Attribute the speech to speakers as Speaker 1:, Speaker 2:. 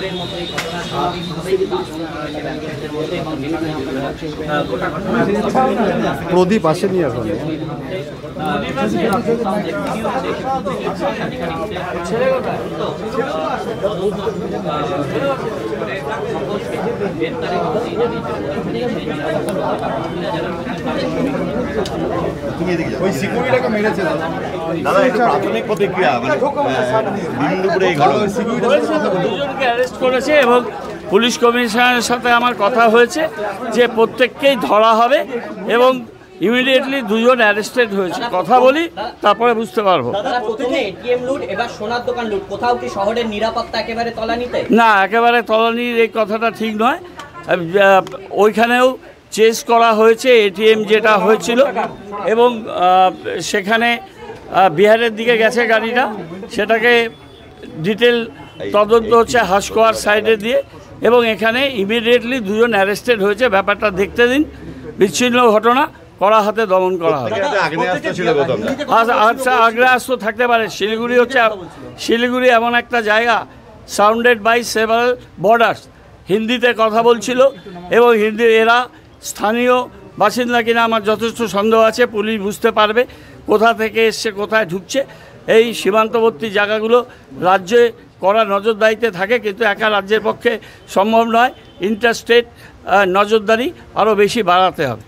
Speaker 1: শহরের মতো এই ঘটনা স্বাভাবিকভাবেই কিন্তু
Speaker 2: প্রদীপ আসেনি এখন।
Speaker 3: ওই সিকিউরিটিটাকে মেরেছে দাদা, একটু প্রাথমিক প্রতিক্রিয়া মানে দুপুরে এই ঘটনা
Speaker 4: দুজনকে অ্যারেস্ট করেছে এবং পুলিশ কমিশনারের সাথে আমার কথা হয়েছে যে প্রত্যেককেই ধরা হবে এবং ইমিডিয়েটলি দুজন অ্যারেস্টেড হয়েছে। কথা বলি তারপরে বুঝতে পারবো।
Speaker 1: প্রথমে এটিএম লুট, এবার সোনার দোকান লুট, কোথাও কি শহরের নিরাপত্তা একেবারে তলানিতে?
Speaker 4: না, একেবারে তলানির এই কথাটা ঠিক নয়। ওইখানেও চেস করা হয়েছে এটিএম যেটা হয়েছিল এবং সেখানে বিহারের দিকে গেছে গাড়িটা, সেটাকে ডিটেল তদন্ত হচ্ছে হাসকোয়ার সাইডে দিয়ে এবং এখানে ইমিডিয়েটলি দুজন অ্যারেস্টেড হয়েছে। ব্যাপারটা দেখতে দিন, বিচ্ছিন্ন ঘটনা, কড়া হাতে দমন করা হবে। আচ্ছা, আগ্নেয়াস্ত্র থাকতে পারে। শিলিগুড়ি এমন একটা জায়গা সাউন্ডেড বাই সেভারাল বর্ডার্স, হিন্দিতে কথা বলছিল এবং এরা স্থানীয় বাসিন্দা কিনা আমার যথেষ্ট সন্দেহ আছে। পুলিশ বুঝতে পারবে কোথা থেকে এসছে, কোথায় ঢুকছে। এই সীমান্তবর্তী জায়গাগুলো রাজ্যে কড়া নজরদারিতে থাকে, কিন্তু একা রাজ্যের পক্ষে সম্ভব নয়। ইন্টারস্টেট নজরদারি আরও বেশি বাড়াতে হবে।